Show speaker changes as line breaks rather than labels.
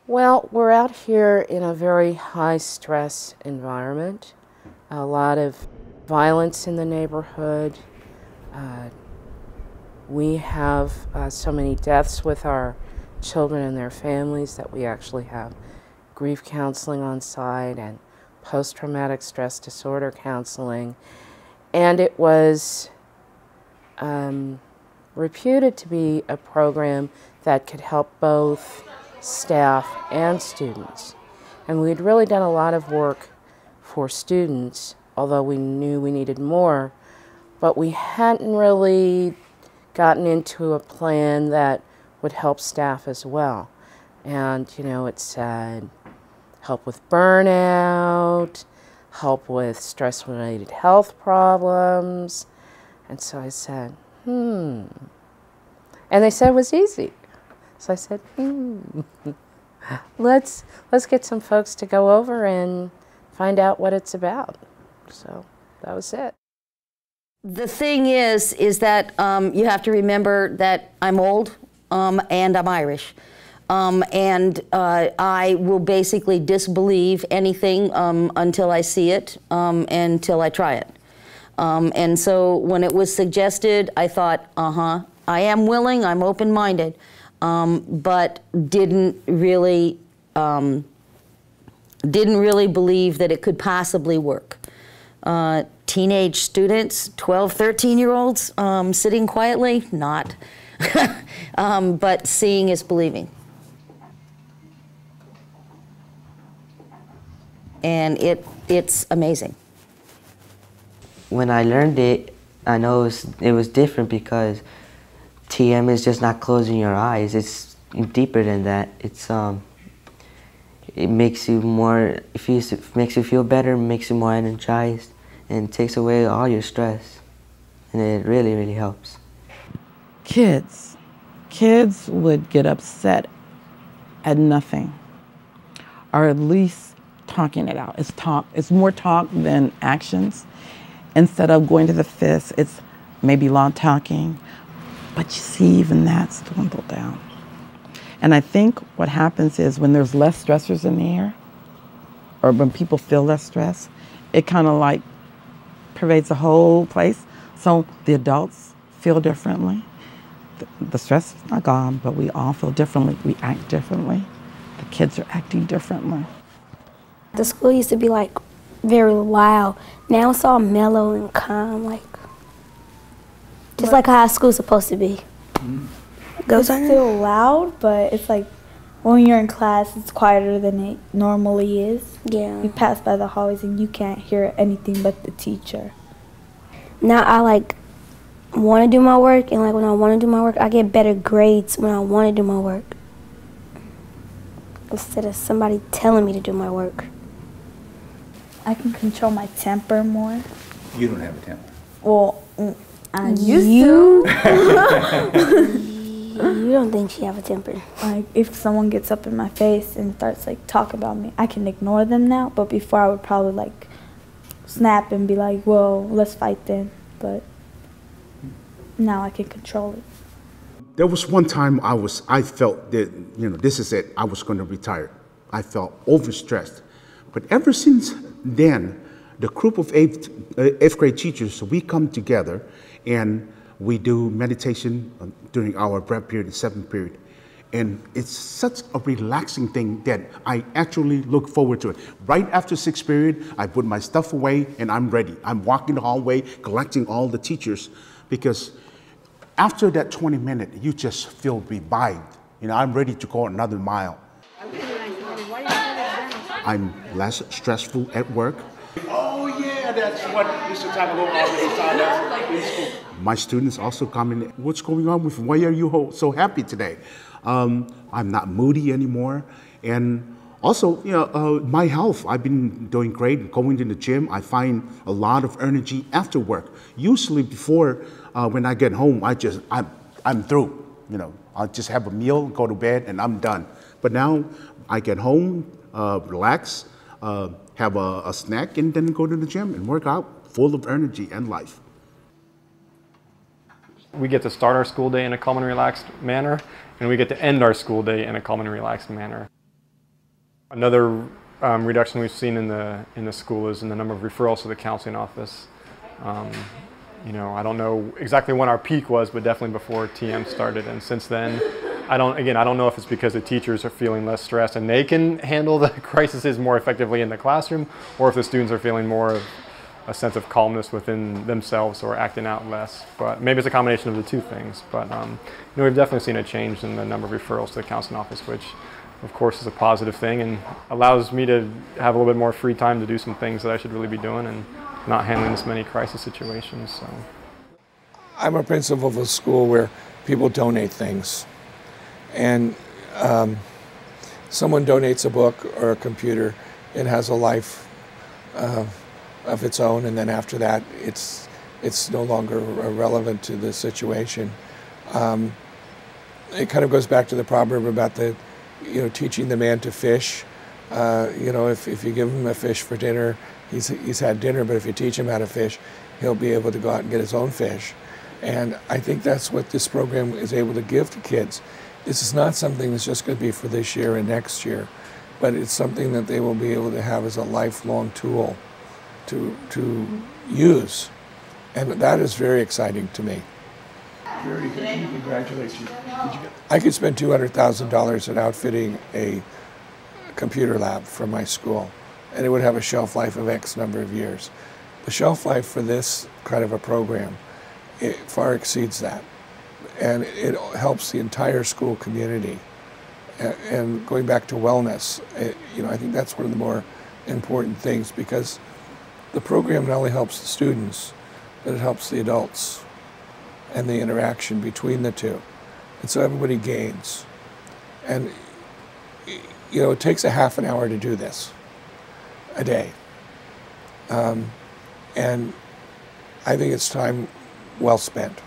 Well, we're out here in a very high stress environment. A lot of violence in the neighborhood. Uh, we have so many deaths with our children and their families that we actually have grief counseling on site and post-traumatic stress disorder counseling. And it was reputed to be a program that could help both staff and students. And we'd really done a lot of work for students, although we knew we needed more, but we hadn't really gotten into a plan that would help staff as well. And, you know, it said help with burnout, help with stress-related health problems. And so I said, And they said it was easy. So I said, let's get some folks to go over and find out what it's about. So that was it.
The thing is that you have to remember that I'm old and I'm Irish. I will basically disbelieve anything until I see it, until I try it. And so when it was suggested, I thought, I am willing, I'm open-minded, but didn't really believe that it could possibly work. Teenage students, 12, 13-year-olds, sitting quietly, not. But seeing is believing. And it's amazing.
When I learned it, I know it was different because TM is just not closing your eyes. It's deeper than that. It makes you more, makes you feel better, makes you more energized, and takes away all your stress. And it really, really helps.
Kids would get upset at nothing, or at least talking it out. It's more talk than actions. Instead of going to the fist, it's maybe long talking, but you see even that's dwindled down. And I think what happens is when there's less stressors in the air, or when people feel less stress, it kind of like pervades the whole place. So the adults feel differently. The stress is not gone, but we all feel differently. We act differently. The kids are acting differently.
The school used to be like very loud. Now it's all mellow and calm, like just like how school's supposed to be.
It's still loud, but it's like when you're in class, it's quieter than it normally is.
Yeah.
You pass by the hallways and you can't hear anything but the teacher.
Now I like want to do my work, and like when I want to do my work, I get better grades when I want to do my work instead of somebody telling me to do my work.
I can control my temper more.
You don't have a temper.
Well, I used to.
You don't think she have a temper?
Like if someone gets up in my face and starts like talking about me, I can ignore them now. But before I would probably like snap and be like, "Well, let's fight then." But now I can control it.
There was one time I felt that, this is it. I was going to retire. I felt overstressed. But ever since then, the group of eighth grade teachers, we come together and we do meditation during our prep period, the 7th period. And it's such a relaxing thing that I actually look forward to it. Right after 6th period, I put my stuff away and I'm ready. I'm walking the hallway, collecting all the teachers, because after that 20 minutes, you just feel revived. I'm ready to go another mile. I'm less stressful at work. Oh yeah, that's what Mr. Takalo already taught us in school. My students also come in, what's going on with, why are you so happy today? I'm not moody anymore. And also, my health, I've been doing great. Going to the gym, I find a lot of energy after work. Usually before, when I get home, I'm through. I'll just have a meal, go to bed, and I'm done. But now I get home, relax, have a snack, and then go to the gym and work out, full of energy and life.
We get to start our school day in a calm and relaxed manner, and we get to end our school day in a calm and relaxed manner. Another reduction we've seen in the school is in the number of referrals to the counseling office. You know, I don't know exactly when our peak was, but definitely before TM started. And since then, I don't know if it's because the teachers are feeling less stressed and they can handle the crises more effectively in the classroom, or if the students are feeling more of a sense of calmness within themselves or acting out less. But maybe it's a combination of the two things. But you know, we've definitely seen a change in the number of referrals to the counseling office, which of course is a positive thing and allows me to have a little bit more free time to do some things that I should really be doing and not handling this many crisis situations. So
I'm a principal of a school where people donate things, and someone donates a book or a computer, it has a life of its own, and then after that it's no longer relevant to the situation. It kind of goes back to the proverb about teaching the man to fish. If you give him a fish for dinner, he's had dinner, but if you teach him how to fish, he'll be able to go out and get his own fish. And I think that's what this program is able to give to kids. This is not something that's just going to be for this year and next year, but it's something that they will be able to have as a lifelong tool to use. And that is very exciting to me. Very good. Congratulations. I could spend $200,000 at outfitting a computer lab for my school, and it would have a shelf life of X number of years. The shelf life for this kind of a program, it far exceeds that, and it helps the entire school community. And going back to wellness, I think that's one of the more important things, because the program not only helps the students, but it helps the adults and the interaction between the two. And so everybody gains. And it takes a half an hour to do this a day. And I think it's time well spent.